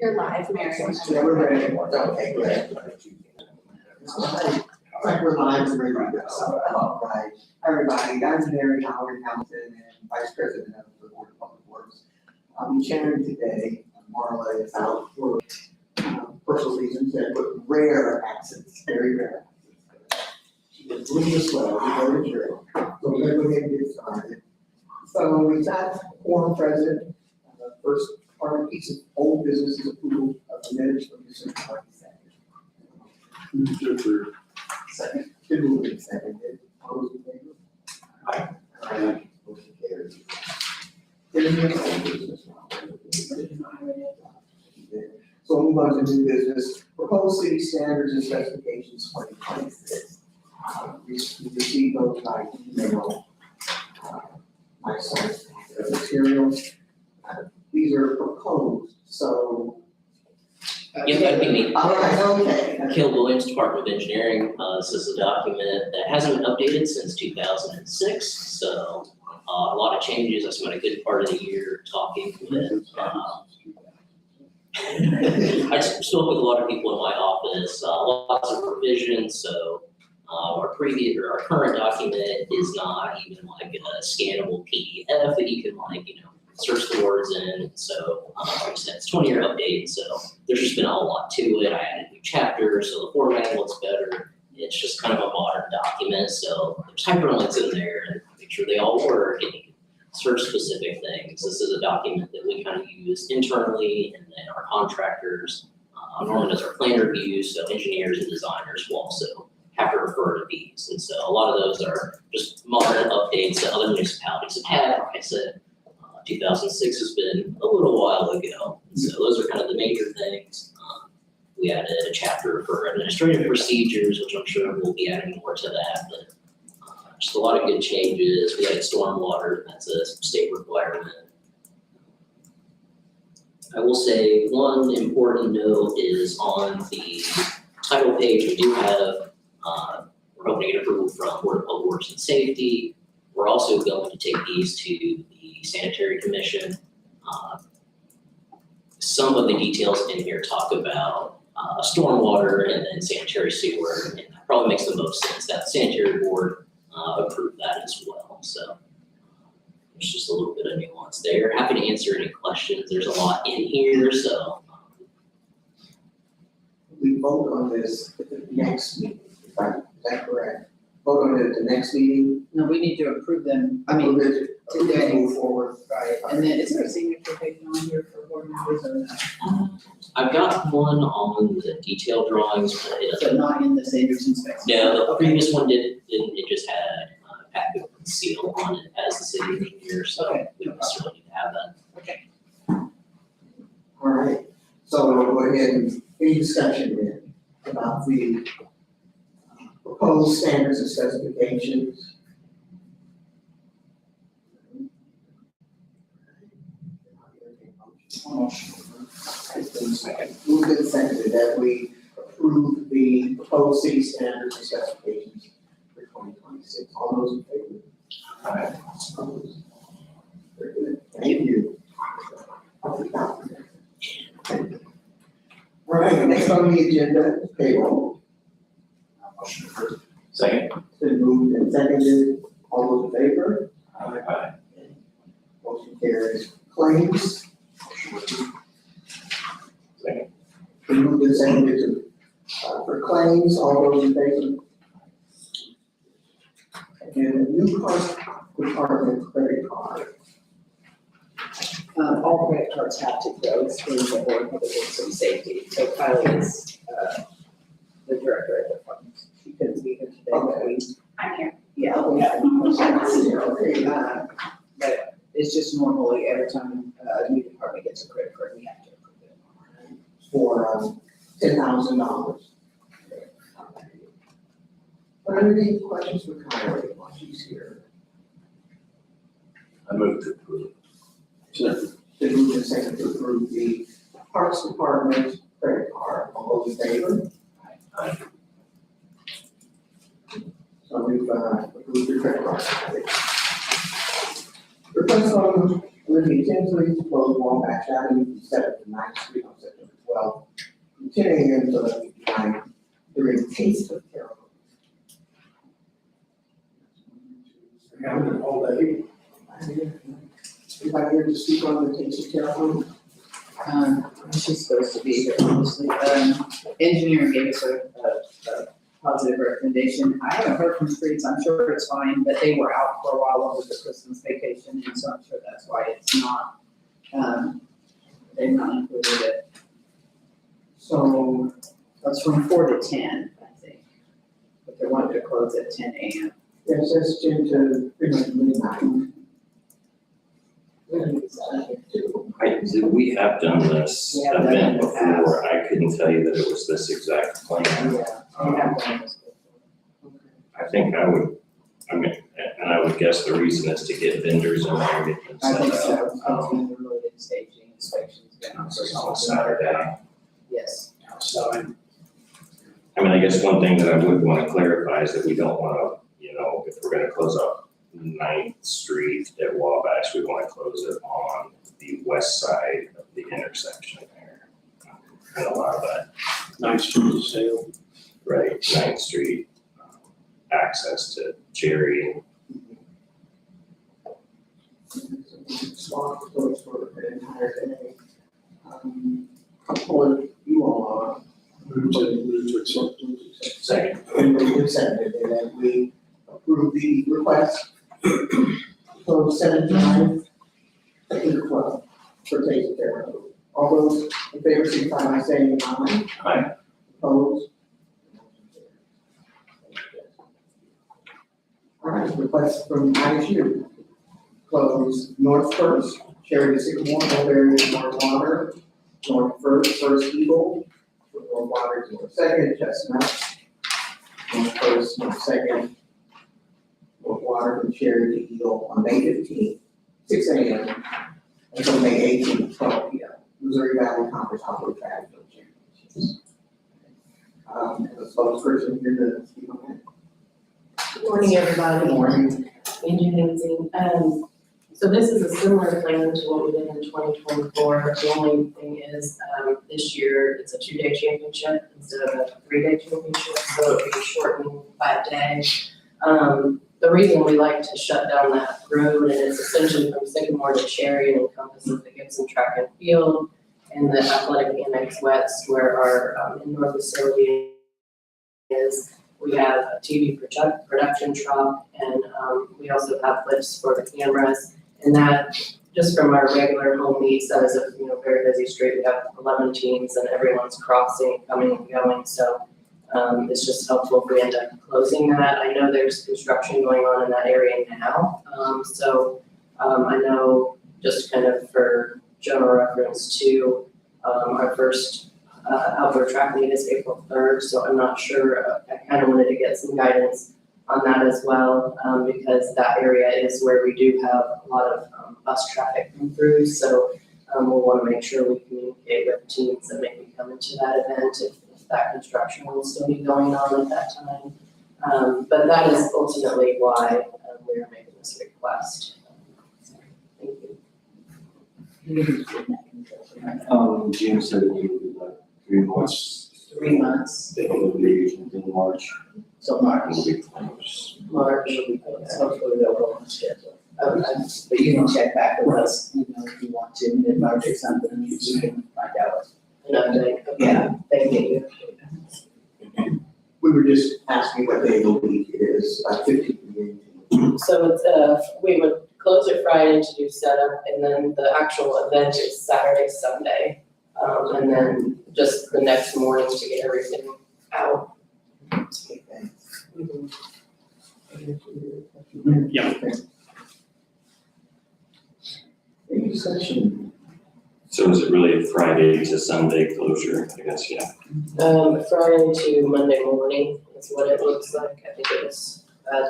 You're live, Mary. Yeah, we're ready. Okay, great. It's like we're live and ready to go. All right, everybody, I'm Mary Howard Hamilton and Vice President of the Board of Public Works. I'll be chairing today. Marla is out for personal reasons and with rare accents, very rare accents. She was doing this well, we go to drill. So we're gonna go ahead and get started. So we've got quorum present. First part of piece of old business is approval of the minutes from December 22nd. Second. Been moved and seconded. All those in favor? Aye. Aye. Motion carries. Then we have old business now. So we'll move on to new business. Proposed city standards and specifications 2026. We received those by email. My site materials. These are proposed, so. Yeah, that'd be me. All right, okay. Kill Williams, Department of Engineering. This is a document that hasn't been updated since 2006, so a lot of changes. I spent a good part of the year talking with. I spoke with a lot of people in my office, lots of revisions, so our current document is not even like a scannable PDF that you can search the words in. So like I said, it's 20-year update, so there's just been a lot to it. I added new chapters, so the formatting looks better. It's just kind of a modern document, so there's hyperlinks in there and make sure they all work and you can search specific things. This is a document that we kind of use internally, and then our contractors, normally does our plan reviews, so engineers and designers will also have to refer to these. And so a lot of those are just modern updates that other municipalities have had. Like I said, 2006 has been a little while ago. And so those are kind of the major things. We added a chapter for administrative procedures, which I'm sure we'll be adding more to that, but just a lot of good changes. We added stormwater, that's a state requirement. I will say one important note is on the title page, we do have, we're hoping to get approval from Board of Public Works and Safety. We're also going to take these to the Sanitary Commission. Some of the details in here talk about stormwater and then sanitary sewer, and that probably makes the most sense that the Sanitary Board approved that as well. So there's just a little bit of nuance there. Happy to answer any questions. There's a lot in here, so. We vote on this at the next meeting, is that correct? Vote on it at the next meeting? No, we need to approve them, I mean, today. Move forward. Right, and then is there a signature page on here for board members or not? I've got one on the detailed drawings, but it So doesn't. not in the standards and specs? No, the previous one didn't, it just had a packet with the seal on it as the city engineer, so Okay. we don't necessarily need to have that. Okay. All right, so we'll go ahead and any discussion then about the proposed standards and specifications. Moved and seconded that we approve the proposed city standards and specifications for 2026. All those in favor? Aye. Opposed? Very good. Thank you. All right, next on the agenda is payroll. Motion approved. Second. It's been moved and seconded. All those in favor? Aye. Motion carries. Claims. Motion approved. Second. Been moved and seconded to, for claims. All those in favor? And new car department credit card. All credit cards have to go through the board of public works and safety, so Kylie is, the director of the department. She couldn't be here today, but we, I'm here. yeah, we have. Okay. But it's just normally every time a new department gets a credit card, we have to approve it. For $10,000. Are there any questions for Kylie while she's here? I move to approve. Been moved and seconded to approve the Parks Department credit card. All those in favor? Aye. So we've approved the credit card. Request from Olivia Tinsley to close Wabash Avenue from 7th to 9th Street on September 12, from 10 a.m. to 11 p.m. during Taste of Terre Haute. Having it all day. Anybody here to speak on the Taste of Terre Haute? She's supposed to be here, honestly. Engineering gave us a positive recommendation. I haven't heard from streets, I'm sure it's fine, but they were out for a while over the Christmas vacation, and so I'm sure that's why it's not, they've not included it. So, That's from 4 to 10, I think. But they wanted to close at 10 a.m. it says 10 to pretty much midnight. We have done this We have done it in event the past. before, I couldn't tell you that it was this exact plan. Yeah, they have done this before. I think and I would guess the reason is to get vendors in there, get them I set think up. so, something related to staging, inspections, On Saturday Yes. outside. I mean, I guess one thing that I would want to clarify is that we don't want to, if we're going to close up 9th Street at Wabash, we want to close it on the west side of the intersection there. And allow that, Nice to sale. right, 9th Street, access to Cherry. Small stores for the entire day. Couple of you all are. Move to accept. Second. And we seconded it, and we approve the request. So 7 to 12 for Taste of Terre Haute. All those in favor, signify by saying aye. Aye. Opposed? All right, request from ISU. Close North First, Cherry to Sycamore, Mulberry, North Water, North First, First Eagle, North Water, North Second, Chestnut, North First, North Second, North Water from Cherry to Eagle on May 15th, 6 a.m. until May 18th, 12 p.m. Missouri Valley Conference Outdoor Track Championships. The spokesperson here to speak on that. Good morning, everybody. Good morning. Angie Hansing. So this is a similar plan to what we did in 2024. The only thing is, this year it's a 2-day championship instead of a 3-day championship, so it'll be shortened by a day. The reason we like to shut down that road, and it's essentially from Sycamore to Cherry and encompasses the Gibson track and field and the athletic annex west where our indoor facility is. We have a TV production truck, and we also have lifts for the cameras. And that, just from our regular home meets, that is a very busy street. We have 11 teams, and everyone's crossing, coming and going. So it's just helpful if we end up closing that. I know there's construction going on in that area now. I know, just kind of for general reference too, our first outdoor track meet is April 3rd, so I'm not sure. I kind of wanted to get some guidance on that as well, because that area is where we do have a lot of bus traffic come through. So we'll want to make sure we communicate with teams that may be coming to that event if that construction will still be going on at that time. But that is ultimately why we are making this request. So, thank you. Jim said it would be like 3 months. 3 months, It will be in March. so March. It will be closed. March, hopefully they'll go on schedule. But you can check back with us, if you want to, mid-March or something, and you can find out. An update. Yeah, thank you. We were just asking what day of the week it is, 15 days. So it's, we would close it Friday to do setup, and then the actual event is Saturday, Sunday. And then just the next morning to get everything out. Yeah. Any discussion? So is it really a Friday to Sunday closure? I guess, yeah. Friday to Monday morning is what it looks like. I think it was,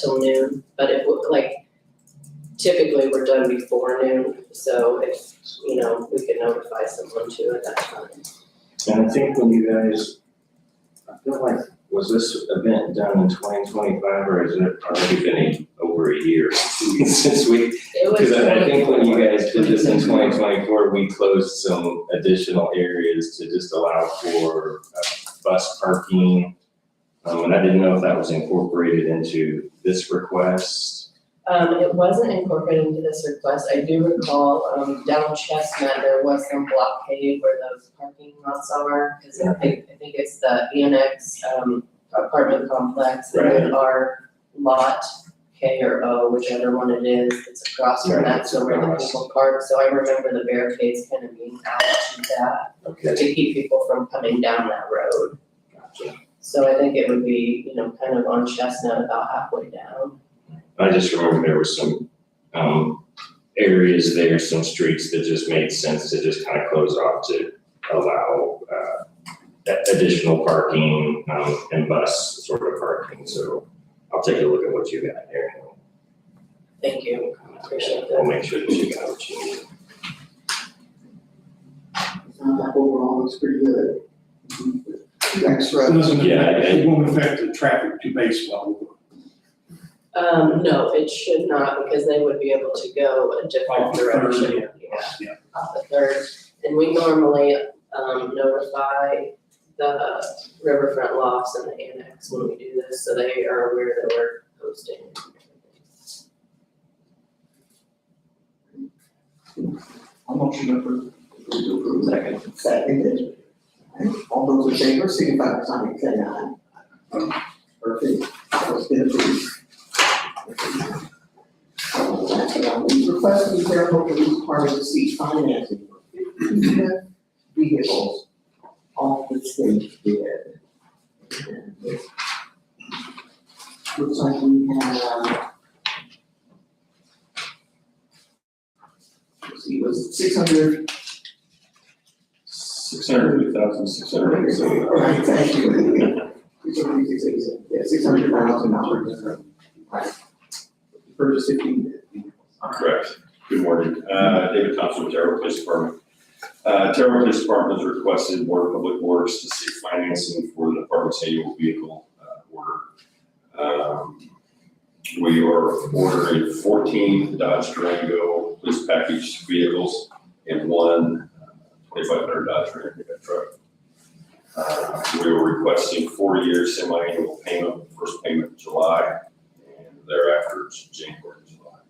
till noon, but it would, typically we're done before noon, so if, we can notify someone too at that time. And I think when you guys, I feel like Was this event done in 2025 or has it already been over a year since we? It was Because I think when you 24. guys did this in 2024, we closed some additional areas to just allow for bus parking. And I didn't know if that was incorporated into this request. It wasn't incorporated into this request. I do recall, down Chestnut, there was some blockade where those parking lots are. Cause I think it's the annex, apartment complex, and then our lot, K or O, whichever one it is, it's across from Right, that, it's so where the across. people park. So I remember the barricades kind of being out to that, Okay. to keep people from coming down that road. Gotcha. So I think it would be, kind of on Chestnut about halfway down. I just remember there were some areas there, some streets that just made sense to just kind of close off to allow additional parking and bus sort of parking. So I'll take a look at what you got there. Thank you, appreciate We'll that. make sure that you got what you need. Sounds like overall it's pretty good. Extra. It doesn't, Yeah, it won't affect the traffic to baseball. No, it should not, because they would be able to go a different Off the third, direction. Yeah. Off the third, and we normally, notify the riverfront lofts and the annex when we do this, so they are aware that we're hosting. I'll motion to approve. Second. Second. All those in favor, signify by saying aye. Perfect. Let's get it. Requesting the Terre Haute Police Department to seek financing for 50 vehicles off the state bid. And it looks like we have, let's see, it was 600. 602,670. Right, thank you. 686, yeah, $600,000. Right. Purchase 15 vehicles. Correct. Good morning. David Thompson with Terre Haute Police Department. Terre Haute Police Department has requested Board of Public Works to seek financing for the department's annual vehicle order. We are ordering 14 Dodge Durango police package vehicles and one 2,500 Dodge Ram pickup truck. We were requesting 4-year semi-annual payment, first payment in July, and thereafter it's January, July,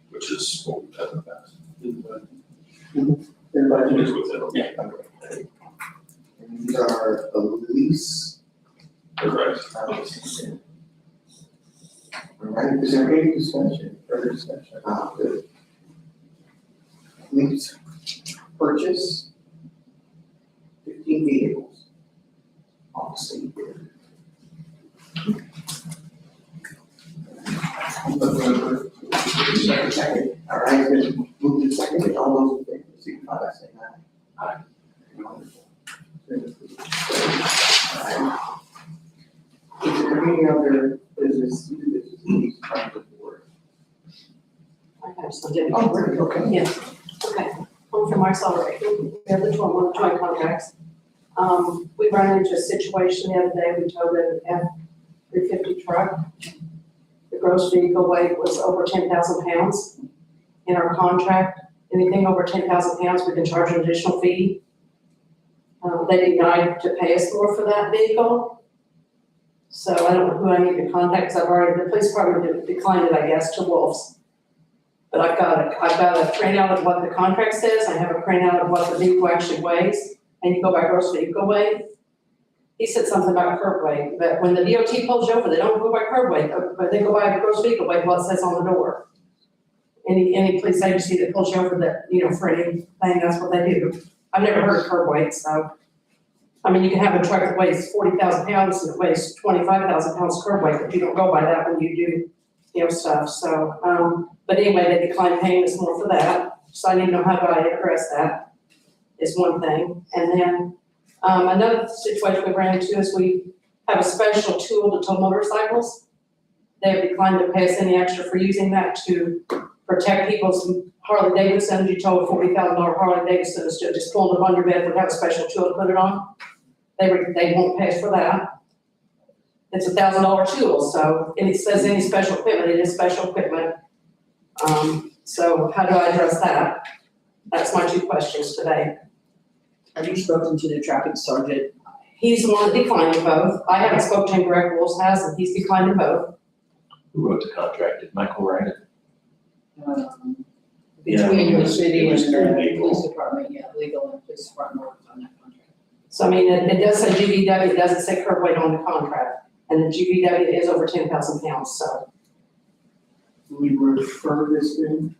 which is what we've done in the past. It is within, And these are a lease. correct. All right, is there any discussion, further discussion? Good. Lease, purchase, 15 vehicles. Obviously. Second. All right, then move to second, all those in favor, signify by saying aye. Aye. Wonderful. Is there any other business, new business needs to come before? I have something. Oh, great, okay. Yes, okay. Home from our salary, we have the joint contracts. We ran into a situation the other day, we towed an F-350 truck. The gross vehicle weight was over 10,000 pounds. In our contract, anything over 10,000 pounds, we can charge an additional fee. They denied to pay us more for that vehicle. So I don't know who I need to contact, because the police department declined it, I guess, to Wolves. But I've got a printout of what the contract says, I have a printout of what the vehicle actually weighs, and you go by gross vehicle weight. He said something about curb weight, but when the DOT pulls you over, they don't go by curb weight, but they go by gross vehicle weight, what it says on the door. Any police agency that pulls you over that, for anything, that's what they do. I've never heard of curb weight, so. I mean, you can have a truck that weighs 40,000 pounds and it weighs 25,000 pounds curb weight, but you don't go by that when you do, stuff, so, but anyway, they declined paying us more for that, so I need to know how do I address that, is one thing. And then, another situation we ran into is we have a special tool to tow motorcycles. They have declined to pay us any extra for using that to protect people's Harley Davidson. You tow a $40,000 Harley Davidson, instead of just pulling it on your bed, we have a special tool to put it on. They won't pay us for that. it's $1,000 tool, so, and it says any special equipment, it is special equipment. So how do I address that? That's my two questions today. Have you spoken to the traffic sergeant? He's the one that declined both. I haven't spoken to him directly, Wolves has, and he's declined both. Who wrote the contract? Did Michael write it? Yeah, Between it the was- city it was and through the legal. police department, yeah, legal and police department worked on that contract. So I mean, it does say GVW, it doesn't say curb weight on the contract, and the GVW is over 10,000 pounds, so. We refer this in.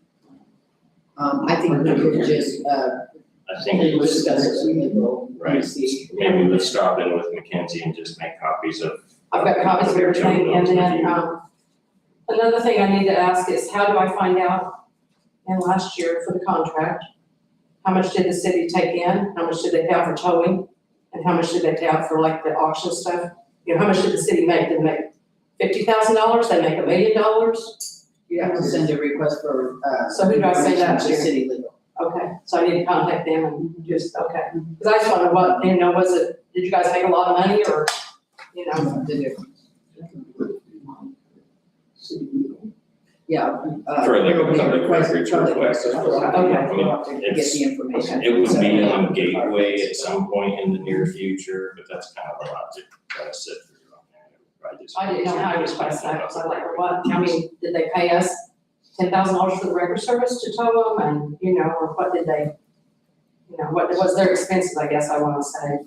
I think we could just, I think it was, discuss it with legal, Right. and see. maybe let's stop in with Mackenzie and just make copies of. I've got copies of everything, and then, another thing I need to ask is, how do I find out in last year for the contract? How much did the city take in, how much did they pay out for towing, and how much did they pay out for like the auction stuff? You know, how much did the city make, did they make $50,000, they make $1 million? You have to send a request for, So who do I send that to to? city legal. Okay, so I need to contact them and just, okay, because I just wonder what, you know, was it, did you guys make a lot of money, or, you know? The difference. Yeah. For like a there will be public request- records public request. records. We'll have to- Okay. we'll have to get It's- the information. It would be on Gateway at some point in the near future, but that's kind of a lot to try to sit through on that. I didn't know how to request that, because I like, well, what, I mean, did they pay us $10,000 for the record service to tow them, and, you know, or what did they, you know, what was their expenses, I guess I want to say.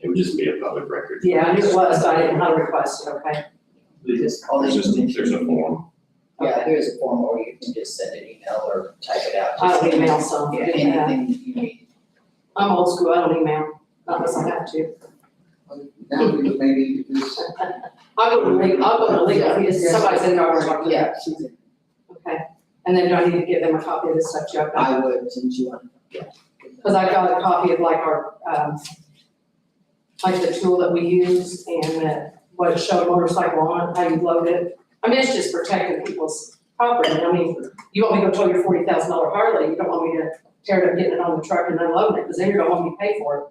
It would just be a public record. Yeah, I knew it was, but I didn't know how to request it, okay? Just all the information. There's a form. Yeah, there is a form, or you can just send an email or type it out. I don't email, so, Yeah, yeah, anything that you need. I'm old school, I don't email, not unless I have to. Now we maybe just. I'll go to legal, if somebody said, no, we're talking, Yeah, she's in. okay, and then do I need to give them a copy of this stuff, Joe? I would, since you want. Because I got a copy of like our, like the tool that we use and what it showed motorcycle on, how you load it. I mean, it's just protecting people's property. I mean, you want me to go tow your $40,000 Harley, you don't want me to tear it up, getting it on the truck and unloading it, because then you're gonna want me to pay for it.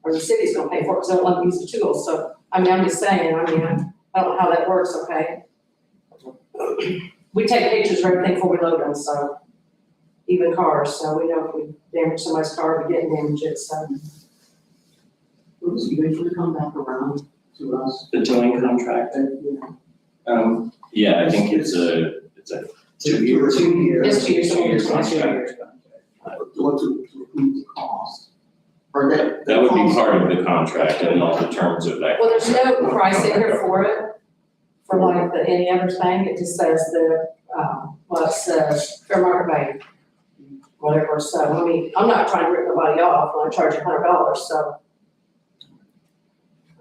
Or the city's gonna pay for it, because they don't let me use the tools. So, I mean, I'm just saying, I mean, I don't know how that works, okay? We take pictures of everything before we load them, so, even cars, so we know if we damage somebody's car, we didn't damage it, so. Will this eventually come back around to us? The towing contract, yeah, I think it's a 2 year. 2 years. It's 2 years. 2 year It's 2 contract. years. What to include the cost? Or that. That would be part of the contract and all the terms of that. Well, there's no price in here for it, for like the, any other thing, it just says the, well, it says fair market value. Whatever, so, I mean, I'm not trying to rip nobody off, when I charge $100, so.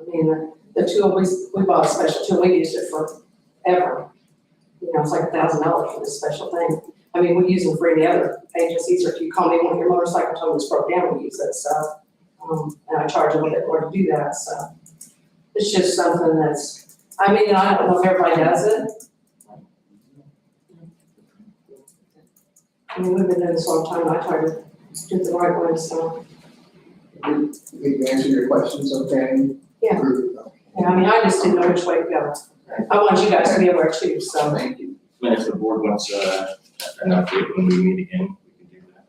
I mean, the tool, we bought a special tool, we used it forever. You know, it's like $1,000 for this special thing. I mean, we use them for any other agencies, or if you call me when your motorcycle tow is broke down, we use it, so. And I charge a little bit more to do that, so. It's just something that's, I mean, I don't know if everybody does it. I mean, we've been doing this a long time, I try to do it the right way, so. Did answer your questions, okay? Yeah. Yeah, I mean, I just didn't know which way to go. I want you guys to be aware too, so. Thank you. And if the board wants an update when we meet again, we can do that.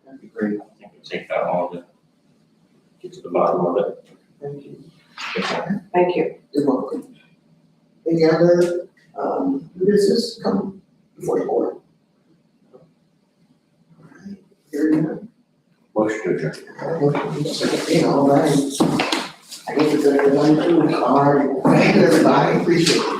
That'd be great. I think we'll take that all to get to the bottom of it. Thank you. Thank you. You're welcome. Any other, business come before the board? Alright, hearing none. Motion to adjourn. All right. I guess it's everybody too. All right, thank you, everybody, appreciate it.